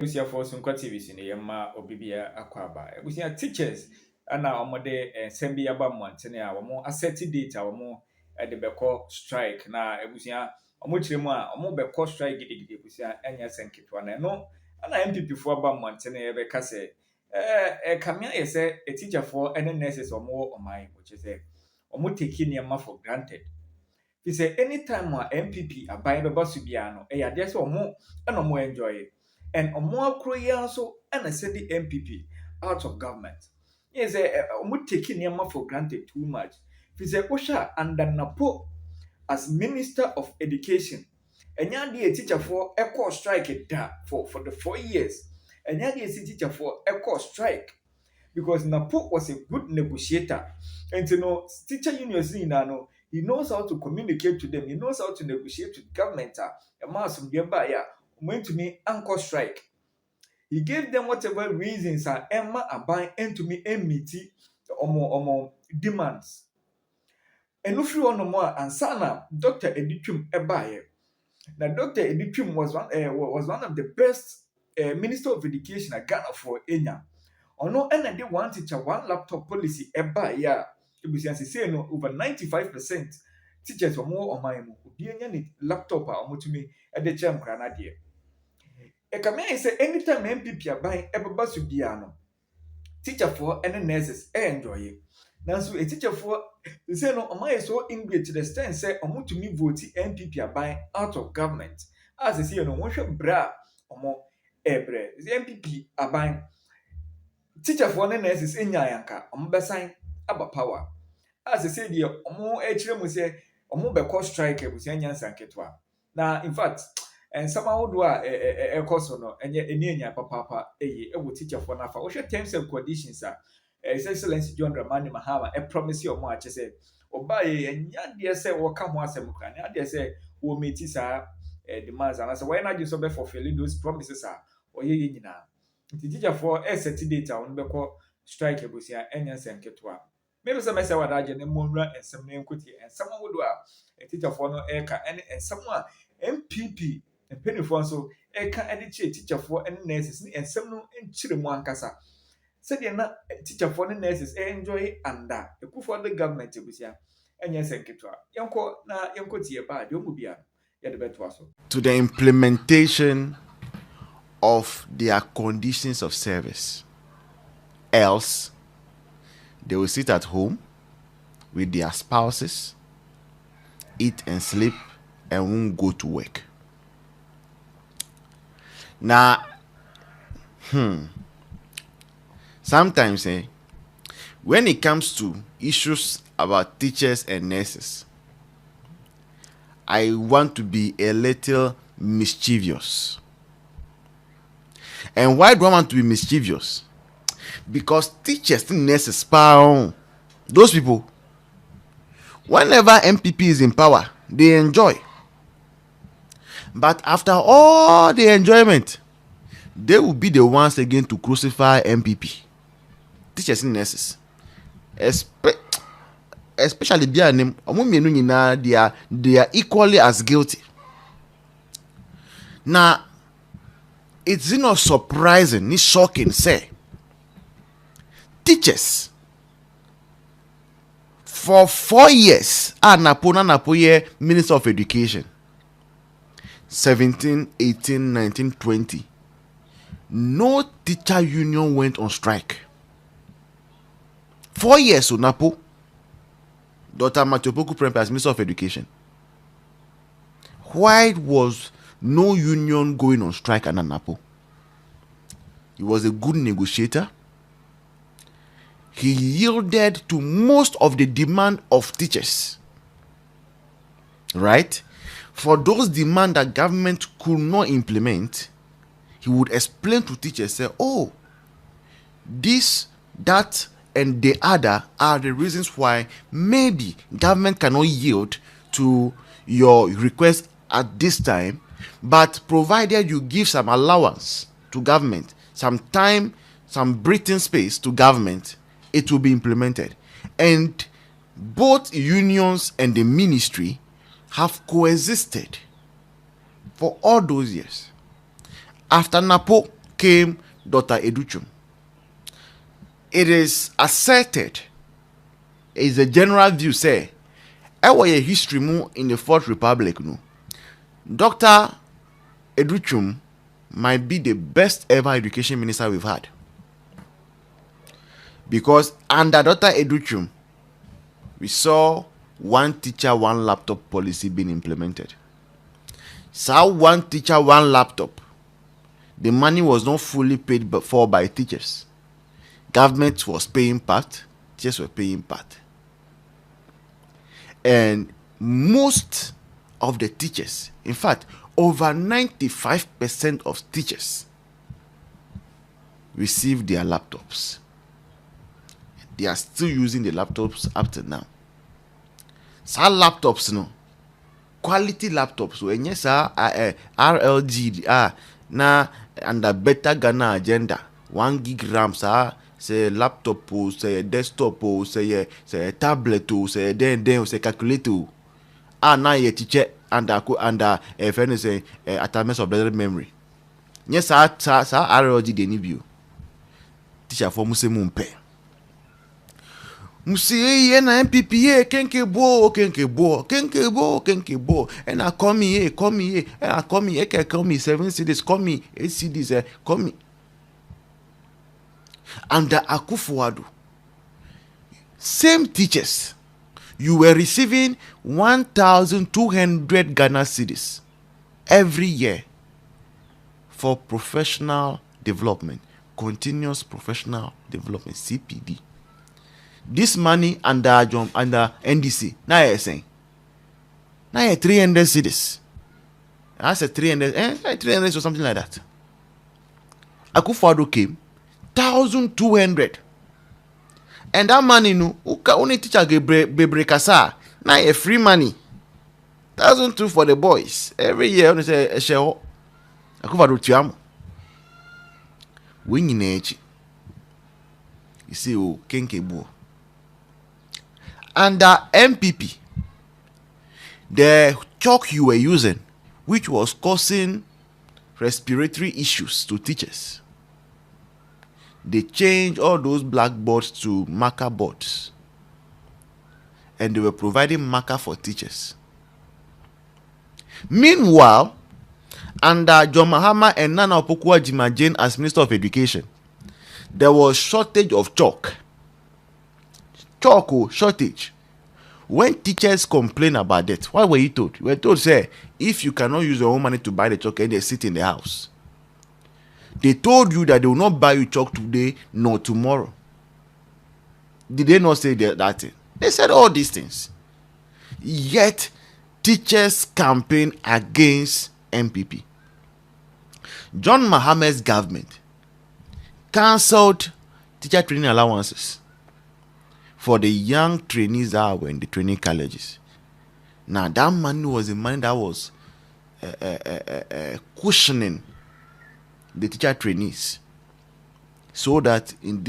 Ebusia for SUNKWA TV sine yema obibia akwaba. Ebusia teachers ana omode sembi aba montene a omo asset date a omo de beko strike na ebusia omo kiremu a omo beko strike gidigidi ebusia enya senketwa na no ana MPP fo aba montene e beka se kamia yese teacher for ene nurses omo omai which is omo take niam for granted. He say anytime MPP aban beba so bia no e yade se omo na omo enjoy and omo akro yi also na say the MPP out of government. He say omo taking niam for granted too much. He say osha under napo as minister of education enya dey teacher for echo strike da for the 4 years. Enya dey teacher for echo strike because Napo was a good negotiator. And you know, teacher unions no, he knows how to communicate to them, he knows how to negotiate with government. A mass from the went to me anchor strike. He gave them whatever reasons are Emma abide into me MET or demands. And if you want more and sana Dr. Editum Ebaye. Now Dr. Editum was one of the best minister of education at Ghana for Enya. Ono ena de one teacher one laptop policy eba ya ebusian say no over 95% teachers omo oman mu obi enya ni laptop a omo tumi e de chem kra na de e kame say anytime MPP aban ebeba so bia no teacher for any nurses enjoy nanso a teacher for say no oman so English to the extent say omo tumi vote MPP aban out of government as say no won hwe bra omo ebre MPP aban teacher for the nurses enya yanka ombesan aba power as I said here omo echire mu say omo be call strike ebusia nyansa nketwa na in fact and somehow do a course no enya papa eye ewo teacher for nafa wo hwe terms and conditions His Excellency John Dramani Mahama promise you omo ache say oba enya de say wo ka ho asem kra na de say wo meti sa demands and say why not just be fulfilling those promises oye nyina teacher for set data on beko strike ebusia enya senketwa maybe some say wadaje ne monra ensem ne nkoti ensem wodo a teacher for no eka ene ensem a MPP penifo so eka ede teacher for ene nurses ni ensem no enchire mu ankasa said na teacher for ne nurses enjoy under ekufo the government ebusia enya senketwa yenko tie ba de omu bia ya de beto aso to the implementation of their conditions of service. Else, they will sit at home with their spouses, eat and sleep, and won't go to work. Now, sometimes, when it comes to issues about teachers and nurses, I want to be a little mischievous. And why do I want to be mischievous? Because teachers and nurses, those people, whenever MPP is in power, they enjoy. But after all the enjoyment, they will be the ones again to crucify MPP. Teachers and nurses. Especially they are equally as guilty. Now, it's not surprising, it's shocking, say, teachers for 4 years Napoye Minister of Education 17, 18, 19, 20, no teacher union went on strike. 4 years so Napo Dr. Matopoku Prempe as Minister of Education. Why was no union going on strike at Napo? He was a good negotiator. He yielded to most of the demand of teachers. Right? For those demands that government could not implement, he would explain to teachers, say, oh, this, that, and the other are the reasons why maybe government cannot yield to your request at this time, but provided you give some allowance to government, some time, some breathing space to government, it will be implemented. And both unions and the ministry have coexisted for all those years. After Napo came Dr. Educhum. It is asserted, is a general view, say, a history mu in the Fourth Republic, no. Dr. Educhum might be the best ever education minister we've had. Because under Dr. Educhum, we saw one teacher, one laptop policy being implemented. So one teacher, one laptop. The money was not fully paid for by teachers. Government was paying part, teachers were paying part. And most of the teachers, in fact, over 95% of teachers received their laptops. They are still using the laptops up to now. So laptops, no, quality laptops. So yes, RLG na under better Ghana agenda. 1 gig RAM, say laptop, say desktop, say tablet, say then say calculator. Now you teacher under friend say attachments of better memory. Yes, sir, RLG they need you. Teacher for muse mumpe. Musi na MPPA kenke bo and I come here and I come here 7 CDs come me 8 CDs come me under Akufo-Addo. Same teachers, you were receiving 1,200 Ghana cedis every year for professional development, continuous professional development, CPD. This money under NDC, now you're saying, now you're 300 cedis. I said 300 or something like that. Akufo-Addo came 1,200. And that money, no, only teacher get brekasa. Now a free money. 1,200 for the boys. Every year, only say a share. Akufo-Addo tiamo. When you see, oh, Kenkebo. Under MPP, the chalk you were using, which was causing respiratory issues to teachers, they changed all those blackboards to marker boards, and they were providing marker for teachers. Meanwhile, under John Mahama and Nana Opoku-Agyeman Jane as Minister of Education, there was shortage of chalk. Shortage. When teachers complain about that, what were you told? You were told, say, if you cannot use your own money to buy the chalk, and they sit in the house. They told you that they will not buy you chalk today nor tomorrow. Did they not say that thing? They said all these things. Yet, teachers campaign against MPP. John Mahama's government cancelled teacher training allowances for the young trainees that were in the training colleges. Now, that money was the money that was cushioning the teacher trainees, so that in this